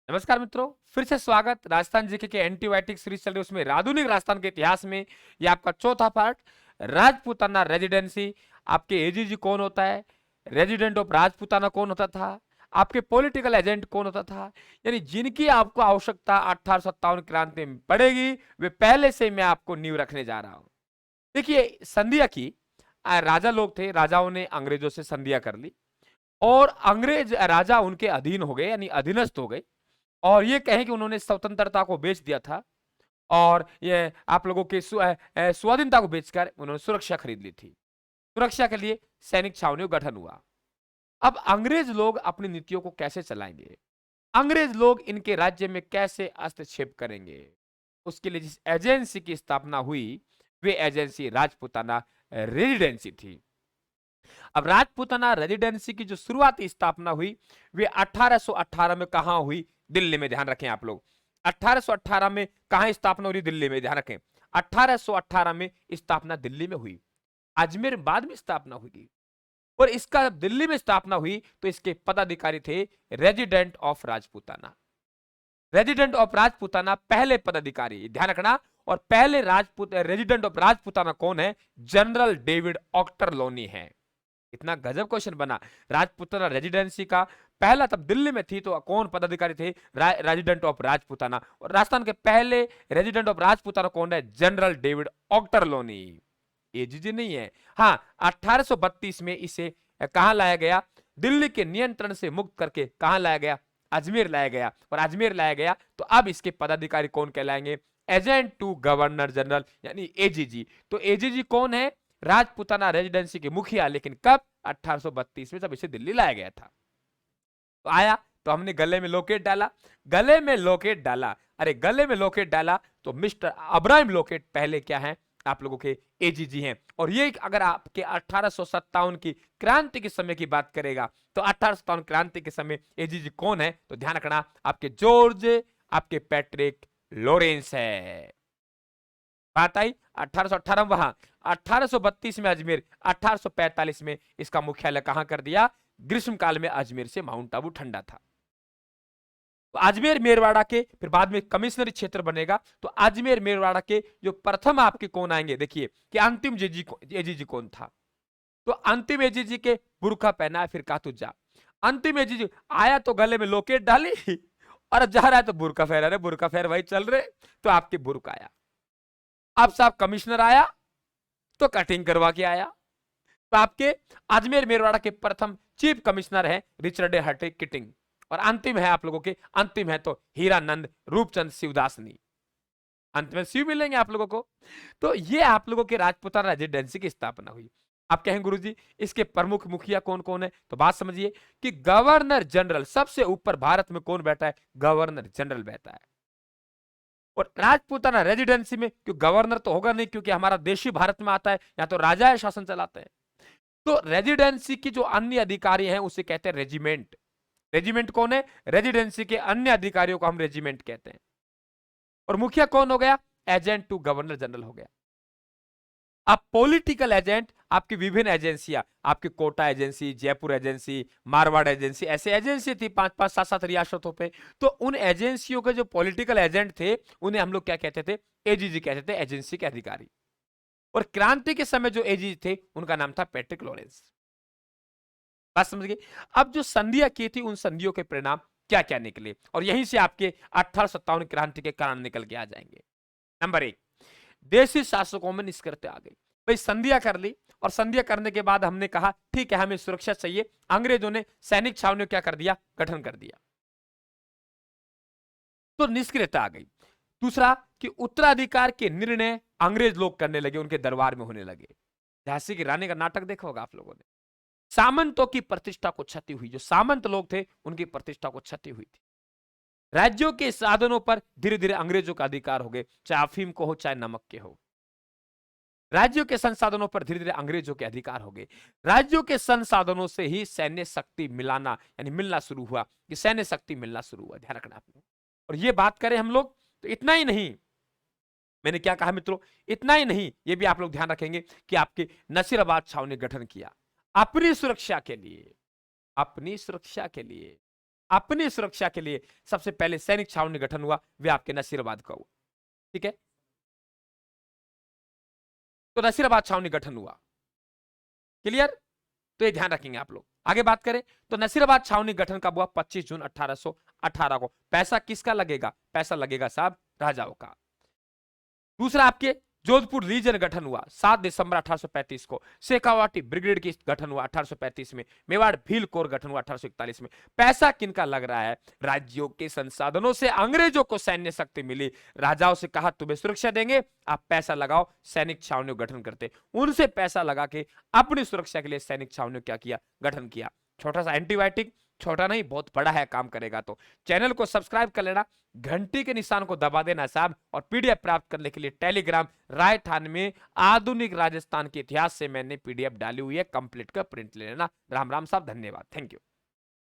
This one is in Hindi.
नमस्कार मित्रों, फिर से स्वागत। राजस्थान जीके के एंटीबायोटिक सीरीज चल रही है, उसमें आधुनिक राजस्थान के इतिहास में ये आपका चौथा पार्ट। राजपूताना रेजिडेंसी, आपके एजीजी कौन होता है, रेजिडेंट ऑफ राजपूताना कौन होता था, आपके पॉलिटिकल एजेंट कौन होता था, यानी जिनकी आपको आवश्यकता 1857 क्रांति में पड़ेगी, वे पहले से मैं आपको नींव रखने जा रहा हूं। देखिए, संधिया की राजा लोग थे, राजाओं ने अंग्रेजों से संधिया कर ली और अंग्रेज राजा उनके अधीन हो गए, यानी अधीनस्थ हो गए। और ये कहें कि उन्होंने स्वतंत्रता को बेच दिया था और ये आप लोगों के स्वाधीनता को बेचकर उन्होंने सुरक्षा खरीद ली थी। सुरक्षा के लिए सैनिक छावनियों का गठन हुआ। अब अंग्रेज लोग अपनी नीतियों को कैसे चलाएंगे, अंग्रेज लोग इनके राज्य में कैसे हस्तक्षेप करेंगे, उसके लिए जिस एजेंसी की स्थापना हुई वे एजेंसी राजपूताना रेजिडेंसी थी। अब राजपूताना रेजिडेंसी की जो शुरुआती स्थापना हुई वे 1818 में कहां हुई, दिल्ली में। ध्यान रखें आप लोग, 1818 में कहां स्थापना हुई, दिल्ली में। ध्यान रखें, 1818 में स्थापना दिल्ली में हुई। अजमेर बाद में स्थापना हुई और इसका जब दिल्ली में स्थापना हुई तो इसके पदाधिकारी थे resident of Rajputana. Resident of Rajputana पहले पदाधिकारी, ध्यान रखना। और पहले राजपूत रेजिडेंट ऑफ राजपूताना कौन है, जनरल डेविड ऑक्टरलोनी है। इतना गजब क्वेश्चन बना। राजपूताना रेजिडेंसी का पहला तब दिल्ली में थी तो कौन पदाधिकारी थे, रेजिडेंट ऑफ राजपूताना। और राजस्थान के पहले रेजिडेंट ऑफ राजपूताना कौन है, जनरल डेविड ऑक्टरलोनी। एजीजी नहीं है। हाँ, 1832 में इसे कहां लाया गया, दिल्ली के नियंत्रण से मुक्त करके कहां लाया गया, अजमेर लाया गया। और अजमेर लाया गया तो अब इसके पदाधिकारी कौन कहलाएंगे, एजेंट टू गवर्नर जनरल, यानी एजीजी। तो एजीजी कौन है, राजपूताना रेजिडेंसी के मुखिया। लेकिन कब, 1832 में, जब इसे दिल्ली लाया गया था। तो आया तो हमने गले में लोकेट डाला, गले में लोकेट डाला। अरे गले में लोकेट डाला तो मिस्टर अब्राहम लोकेट पहले क्या है, आप लोगों के एजीजी हैं। और ये अगर आपके 1857 की क्रांति के समय की बात करेगा तो 1857 क्रांति के समय एजीजी कौन है, तो ध्यान रखना, आपके जॉर्ज, आपके पैट्रिक लॉरेंस है। बात आई 1818 वहां, 1832 में अजमेर, 1845 में इसका मुख्यालय कहां कर दिया, ग्रीष्मकाल में अजमेर से माउंट आबू ठंडा था। तो अजमेर मेरवाड़ा के फिर बाद में कमिश्नरी क्षेत्र बनेगा। तो अजमेर मेरवाड़ा के जो प्रथम आपके कौन आएंगे, देखिए कि अंतिम एजीजी कौन था। तो अंतिम एजीजी के बुरखा पहना है, फिर कातुजा। अंतिम एजीजी आया तो गले में लोकेट डाली और जा रहा है तो बुरका फेर रहे, बुरका फेर वही चल रहे, तो आपके बुरका आया। अब साहब कमिश्नर आया तो कटिंग करवा के आया। तो आपके अजमेर मेरवाड़ा के प्रथम चीफ कमिश्नर है रिचर्ड हटे किटिंग। और अंतिम है आप लोगों के, अंतिम है तो हीरानंद रूपचंद शिवदासनी। अंत में शिव मिलेंगे आप लोगों को। तो ये आप लोगों के राजपूताना रेजिडेंसी की स्थापना हुई। आप कहें गुरुजी इसके प्रमुख मुखिया कौन कौन है, तो बात समझिए कि गवर्नर जनरल, सबसे ऊपर भारत में कौन बैठा है, गवर्नर जनरल बैठा है। और राजपूताना रेजिडेंसी में क्यों गवर्नर तो होगा नहीं, क्योंकि हमारा देश ही भारत में आता है, या तो राजा है शासन चलाते हैं। तो रेजिडेंसी की जो अन्य अधिकारी हैं उसे कहते हैं रेजिमेंट। रेजिमेंट कौन है, रेजिडेंसी के अन्य अधिकारियों को हम रेजिमेंट कहते हैं। और मुखिया कौन हो गया, एजेंट टू गवर्नर जनरल हो गया। अब पॉलिटिकल एजेंट, आपकी विभिन्न एजेंसियां, आपकी Kota agency, Jaipur agency, Marwar agency, ऐसे एजेंसी थी 5-5, 7-7 रियासतों पे। तो उन एजेंसियों के जो पॉलिटिकल एजेंट थे उन्हें हम लोग क्या कहते थे, एजीजी कहते थे, एजेंसी के अधिकारी। और क्रांति के समय जो एजीजी थे उनका नाम था पैट्रिक लॉरेंस। बात समझ गए। अब जो संधियां की थी उन संधियों के परिणाम क्या क्या निकले, और यहीं से आपके 1857 क्रांति के कारण निकल के आ जाएंगे। नंबर 1, देशी शासकों में निष्कर्षते आ गई। भाई संधियां कर ली, और संधियां करने के बाद हमने कहा ठीक है हमें सुरक्षा चाहिए, अंग्रेजों ने सैनिक छावनियों क्या कर दिया, गठन कर दिया, तो निष्क्रियता आ गई। दूसरा कि उत्तराधिकार के निर्णय अंग्रेज लोग करने लगे, उनके दरबार में होने लगे। झांसी की रानी का नाटक देखा होगा आप लोगों ने। सामंतों की प्रतिष्ठा को क्षति हुई, जो सामंत लोग थे उनकी प्रतिष्ठा को क्षति हुई थी। राज्यों के साधनों पर धीरे धीरे अंग्रेजों का अधिकार हो गए, चाहे अफीम को हो चाहे नमक के हो। राज्यों के संसाधनों पर धीरे धीरे अंग्रेजों के अधिकार हो गए। राज्यों के संसाधनों से ही सैन्य शक्ति मिलाना, यानी मिलना शुरू हुआ, कि सैन्य शक्ति मिलना शुरू हुआ। ध्यान रखना आपने। और ये बात करें हम लोग तो इतना ही नहीं, मैंने क्या कहा मित्रों, इतना ही नहीं, ये भी आप लोग ध्यान रखेंगे कि आपके नसीराबाद छावनी गठन किया अपनी सुरक्षा के लिए, अपनी सुरक्षा के लिए। अपनी सुरक्षा के लिए सबसे पहले सैनिक छावनी गठन हुआ, वे आपके नसीराबाद का हुआ। ठीक है, तो नसीराबाद छावनी गठन हुआ। क्लियर, तो ये ध्यान रखेंगे आप लोग। आगे बात करें तो नसीराबाद छावनी गठन कब हुआ? 25 जून 1818 को। पैसा किसका लगेगा? पैसा लगेगा साहब राजाओं का। दूसरा आपके जोधपुर रीजन गठन हुआ 7 दिसंबर 1835 को। शेखावाटी ब्रिगेड की गठन हुआ 1835 में। मेवाड़ भील कोर गठन हुआ 1841 में। पैसा किनका लग रहा है? राज्यों के संसाधनों से अंग्रेजों को सैन्य शक्ति मिली, राजाओं से कहा तुम्हें सुरक्षा देंगे, आप पैसा लगाओ, सैनिक छावनियों गठन करते। उनसे पैसा लगा के अपनी सुरक्षा के लिए सैनिक छावनियों क्या किया? गठन किया। छोटा सा एंटीबायोटिक, छोटा नहीं बहुत बड़ा है, काम करेगा। तो चैनल को सब्सक्राइब कर लेना, घंटी के निशान को दबा देना साहब, और पीडीएफ प्राप्त करने के लिए टेलीग्राम राजस्थान में आधुनिक राजस्थान के इतिहास से मैंने पीडीएफ डाली हुई है, कंप्लीट का प्रिंट ले लेना। राम राम साहब, धन्यवाद, थैंक यू।